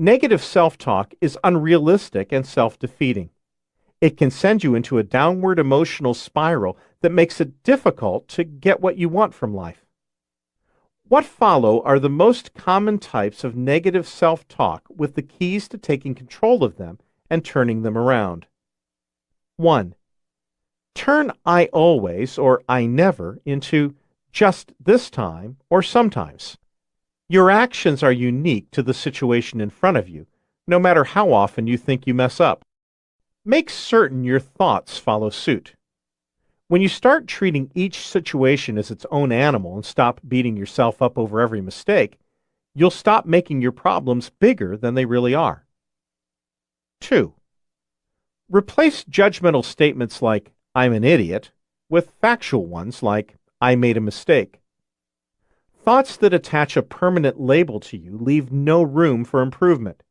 Negative self-talk is unrealistic and self-defeating. It can send you into a downward emotional spiral that makes it difficult to get what you want from life. What follow are the most common types of negative self-talk with the keys to taking control of them and turning them around. 1. Turn I always or I never into just this time or sometimes. Your actions are unique to the situation in front of you, no matter how often you think you mess up. Make certain your thoughts follow suit. When you start treating each situation as its own animal and stop beating yourself up over every mistake, you'll stop making your problems bigger than they really are. 2. Replace judgmental statements like, I'm an idiot, with factual ones like, I made a mistake. Thoughts that attach a permanent label to you leave no room for improvement.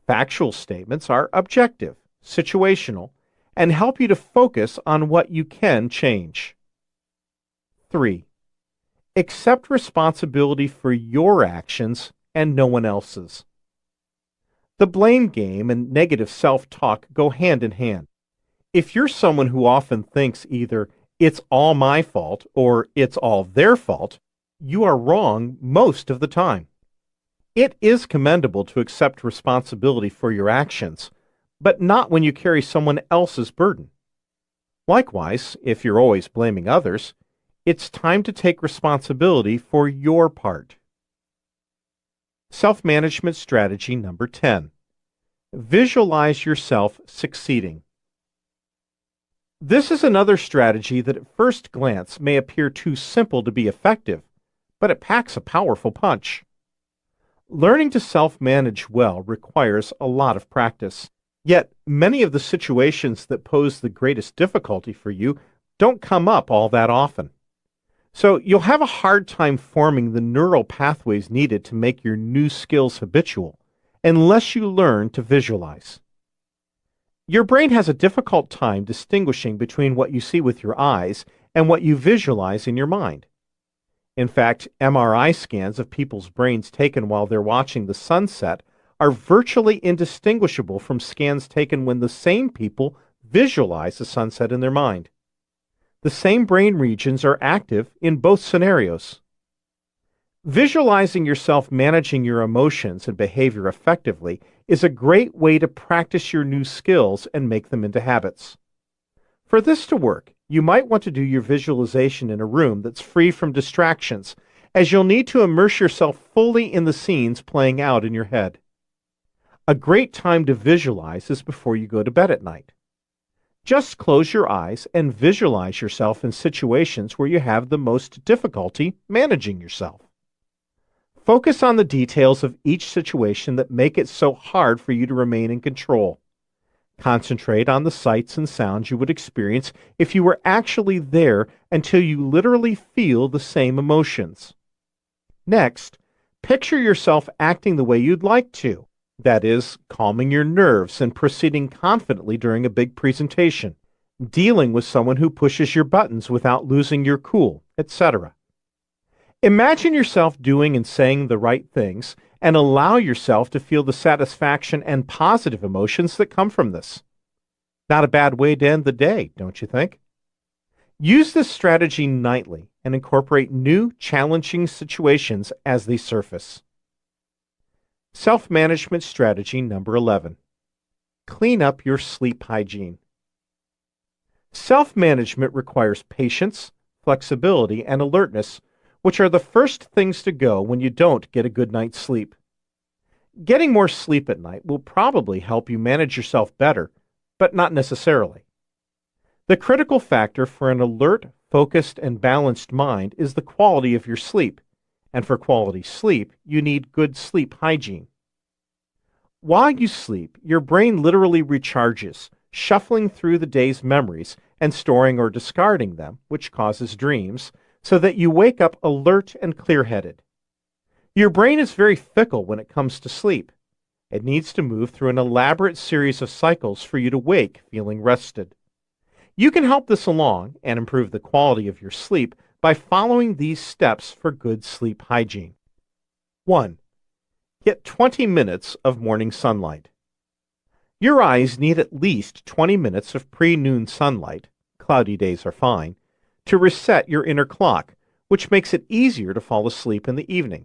Factual statements are objective, situational, and help you to focus on what you can change. 3. Accept responsibility for your actions and no one else's. The blame game and negative self-talk go hand in hand. If you're someone who often thinks either it's all my fault or it's all their fault, you are wrong most of the time. It is commendable to accept responsibility for your actions, but not when you carry someone else's burden. Likewise, if you're always blaming others, it's time to take responsibility for your part. Self-management strategy number 10. Visualize yourself succeeding. This is another strategy that at first glance may appear too simple to be effective, but it packs a powerful punch. Learning to self-manage well requires a lot of practice, yet many of the situations that pose the greatest difficulty for you don't come up all that often. So you'll have a hard time forming the neural pathways needed to make your new skills habitual, unless you learn to visualize. Your brain has a difficult time distinguishing between what you see with your eyes and what you visualize in your mind. In fact, MRI scans of people's brains taken while they're watching the sunset are virtually indistinguishable from scans taken when the same people visualize the sunset in their mind. The same brain regions are active in both scenarios. Visualizing yourself managing your emotions and behavior effectively is a great way to practice your new skills and make them into habits. For this to work, you might want to do your visualization in a room that's free from distractions, as you'll need to immerse yourself fully in the scenes playing out in your head. A great time to visualize is before you go to bed at night. Just close your eyes and visualize yourself in situations where you have the most difficulty managing yourself. Focus on the details of each situation that make it so hard for you to remain in control. Concentrate on the sights and sounds you would experience if you were actually there until you literally feel the same emotions. Next, picture yourself acting the way you'd like to. That is, calming your nerves and proceeding confidently during a big presentation, dealing with someone who pushes your buttons without losing your cool, etc. Imagine yourself doing and saying the right things and allow yourself to feel the satisfaction and positive emotions that come from this. Not a bad way to end the day, don't you think? Use this strategy nightly and incorporate new, challenging situations as they surface. Self-management strategy number 11. Clean up your sleep hygiene. Self-management requires patience, flexibility, and alertness, which are the first things to go when you don't get a good night's sleep. Getting more sleep at night will probably help you manage yourself better, but not necessarily. The critical factor for an alert, focused, and balanced mind is the quality of your sleep, and for quality sleep, you need good sleep hygiene. While you sleep, your brain literally recharges, shuffling through the day's memories and storing or discarding them, which causes dreams, so that you wake up alert and clear-headed. Your brain is very fickle when it comes to sleep. It needs to move through an elaborate series of cycles for you to wake feeling rested. You can help this along and improve the quality of your sleep by following these steps for good sleep hygiene. 1. Get 20 minutes of morning sunlight. Your eyes need at least 20 minutes of pre-noon sunlight, cloudy days are fine, to reset your inner clock, which makes it easier to fall asleep in the evening.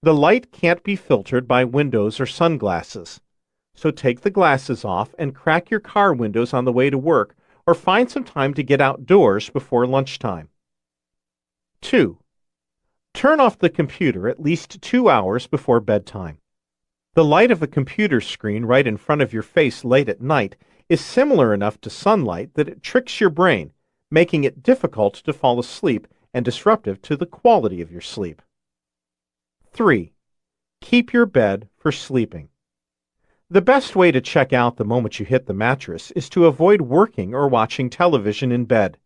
The light can't be filtered by windows or sunglasses, so take the glasses off and crack your car windows on the way to work or find some time to get outdoors before lunchtime. 2. Turn off the computer at least 2 hours before bedtime. The light of a computer screen right in front of your face late at night is similar enough to sunlight that it tricks your brain, making it difficult to fall asleep and disruptive to the quality of your sleep. 3. Keep your bed for sleeping. The best way to check out the moment you hit the mattress is to avoid working or watching television in bed.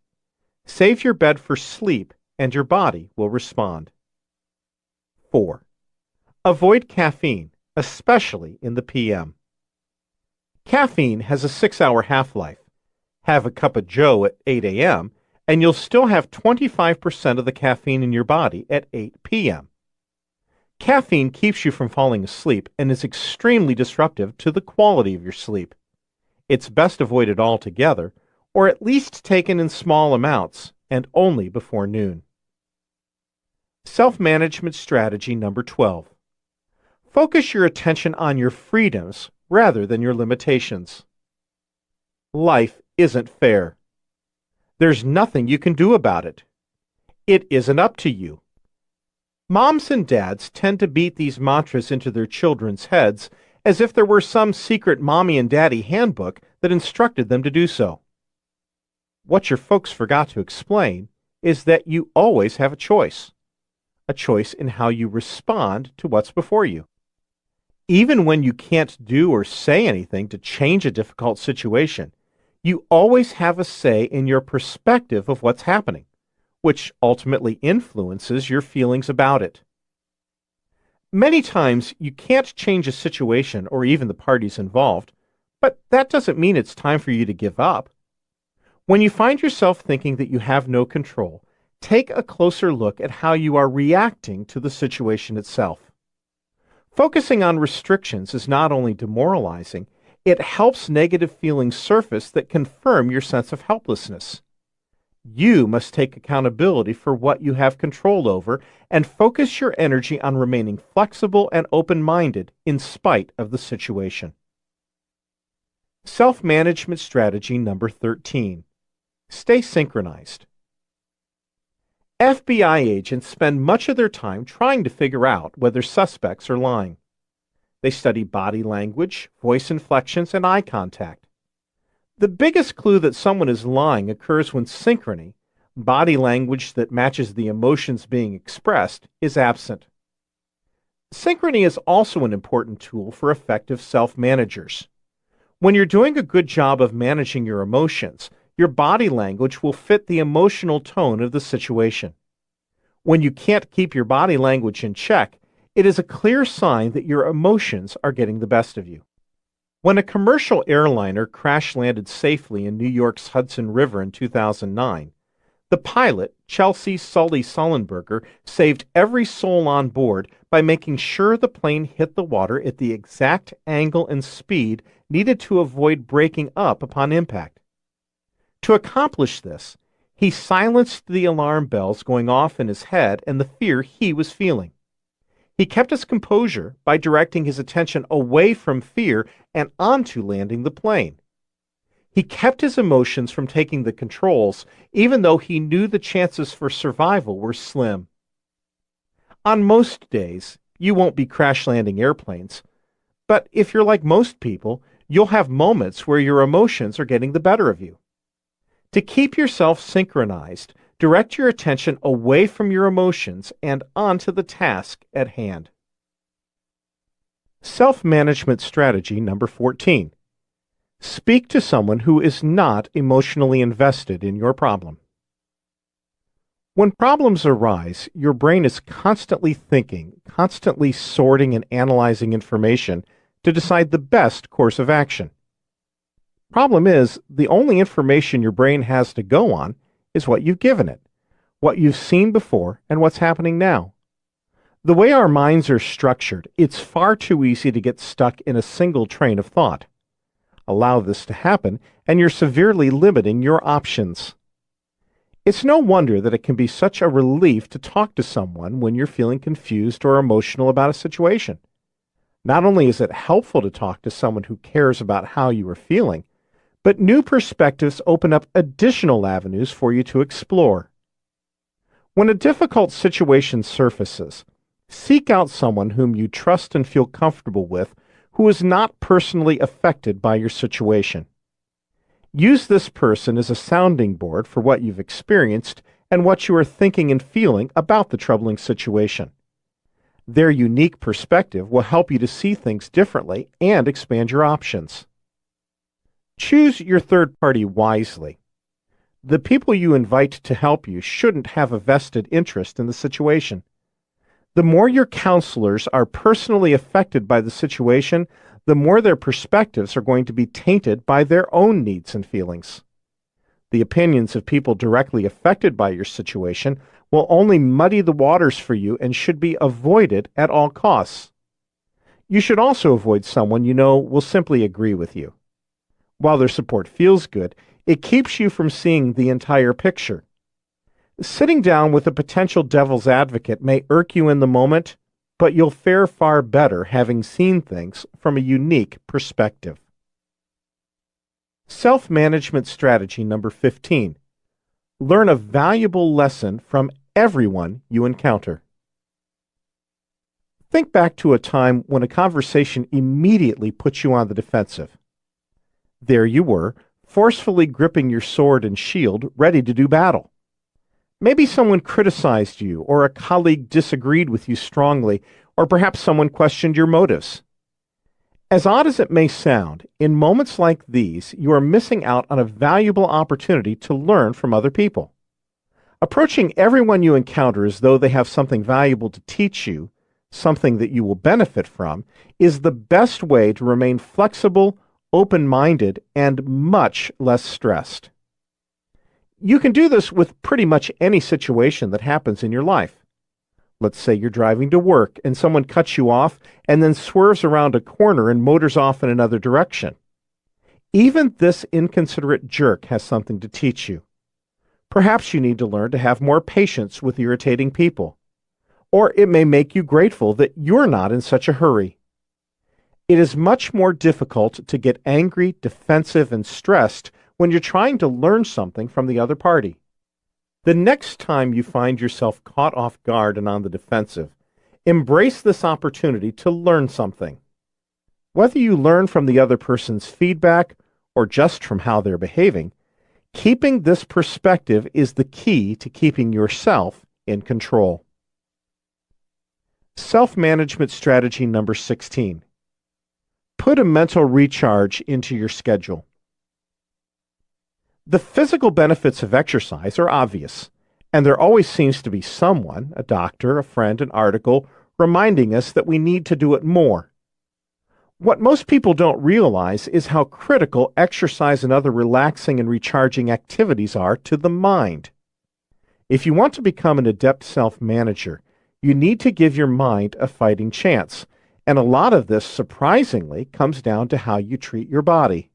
Save your bed for sleep and your body will respond. 4. Avoid caffeine, especially in the PM. Caffeine has a 6-hour half-life. Have a cup of joe at 8 a.m., and you'll still have 25% of the caffeine in your body at 8 p.m. Caffeine keeps you from falling asleep and is extremely disruptive to the quality of your sleep. It's best avoided altogether, or at least taken in small amounts and only before noon. Self-management strategy number 12. Focus your attention on your freedoms rather than your limitations. Life isn't fair. There's nothing you can do about it. It isn't up to you. Moms and dads tend to beat these mantras into their children's heads as if there were some secret mommy and daddy handbook that instructed them to do so. What your folks forgot to explain is that you always have a choice in how you respond to what's before you. Even when you can't do or say anything to change a difficult situation, you always have a say in your perspective of what's happening, which ultimately influences your feelings about it. Many times you can't change a situation or even the parties involved, but that doesn't mean it's time for you to give up. When you find yourself thinking that you have no control, take a closer look at how you are reacting to the situation itself. Focusing on restrictions is not only demoralizing, it helps negative feelings surface that confirm your sense of helplessness. You must take accountability for what you have control over and focus your energy on remaining flexible and open-minded in spite of the situation. Self-management strategy number 13. Stay synchronized. FBI agents spend much of their time trying to figure out whether suspects are lying. They study body language, voice inflections, and eye contact. The biggest clue that someone is lying occurs when synchrony, body language that matches the emotions being expressed, is absent. Synchrony is also an important tool for effective self-managers. When you're doing a good job of managing your emotions, your body language will fit the emotional tone of the situation. When you can't keep your body language in check, it is a clear sign that your emotions are getting the best of you. When a commercial airliner crash-landed safely in New York's Hudson River in 2009, the pilot, Chelsea Sully Sullenberger, saved every soul on board by making sure the plane hit the water at the exact angle and speed needed to avoid breaking up upon impact. To accomplish this, he silenced the alarm bells going off in his head and the fear he was feeling. He kept his composure by directing his attention away from fear and onto landing the plane. He kept his emotions from taking the controls, even though he knew the chances for survival were slim. On most days, you won't be crash-landing airplanes, but if you're like most people, you'll have moments where your emotions are getting the better of you. To keep yourself synchronized, direct your attention away from your emotions and onto the task at hand. Self-management strategy number 14. Speak to someone who is not emotionally invested in your problem. When problems arise, your brain is constantly thinking, constantly sorting and analyzing information to decide the best course of action. Problem is, the only information your brain has to go on is what you've given it, what you've seen before, and what's happening now. The way our minds are structured, it's far too easy to get stuck in a single train of thought. Allow this to happen, and you're severely limiting your options. It's no wonder that it can be such a relief to talk to someone when you're feeling confused or emotional about a situation. Not only is it helpful to talk to someone who cares about how you are feeling, but new perspectives open up additional avenues for you to explore. When a difficult situation surfaces, seek out someone whom you trust and feel comfortable with who is not personally affected by your situation. Use this person as a sounding board for what you've experienced and what you are thinking and feeling about the troubling situation. Their unique perspective will help you to see things differently and expand your options. Choose your third party wisely. The people you invite to help you shouldn't have a vested interest in the situation. The more your counselors are personally affected by the situation, the more their perspectives are going to be tainted by their own needs and feelings. The opinions of people directly affected by your situation will only muddy the waters for you and should be avoided at all costs. You should also avoid someone you know will simply agree with you. While their support feels good, it keeps you from seeing the entire picture. Sitting down with a potential devil's advocate may irk you in the moment, but you'll fare far better having seen things from a unique perspective. Self-management strategy number 15. Learn a valuable lesson from everyone you encounter. Think back to a time when a conversation immediately put you on the defensive. There you were, forcefully gripping your sword and shield, ready to do battle. Maybe someone criticized you, or a colleague disagreed with you strongly, or perhaps someone questioned your motives. As odd as it may sound, in moments like these, you are missing out on a valuable opportunity to learn from other people. Approaching everyone you encounter as though they have something valuable to teach you, something that you will benefit from, is the best way to remain flexible, open-minded, and much less stressed. You can do this with pretty much any situation that happens in your life. Let's say you're driving to work and someone cuts you off and then swerves around a corner and motors off in another direction. Even this inconsiderate jerk has something to teach you. Perhaps you need to learn to have more patience with irritating people. Or it may make you grateful that you're not in such a hurry. It is much more difficult to get angry, defensive, and stressed when you're trying to learn something from the other party. The next time you find yourself caught off guard and on the defensive, embrace this opportunity to learn something. Whether you learn from the other person's feedback or just from how they're behaving, keeping this perspective is the key to keeping yourself in control. Self-management strategy number 16. Put a mental recharge into your schedule. The physical benefits of exercise are obvious, and there always seems to be someone, a doctor, a friend, an article, reminding us that we need to do it more. What most people don't realize is how critical exercise and other relaxing and recharging activities are to the mind. If you want to become an adept self-manager, you need to give your mind a fighting chance, and a lot of this, surprisingly, comes down to how you treat your body.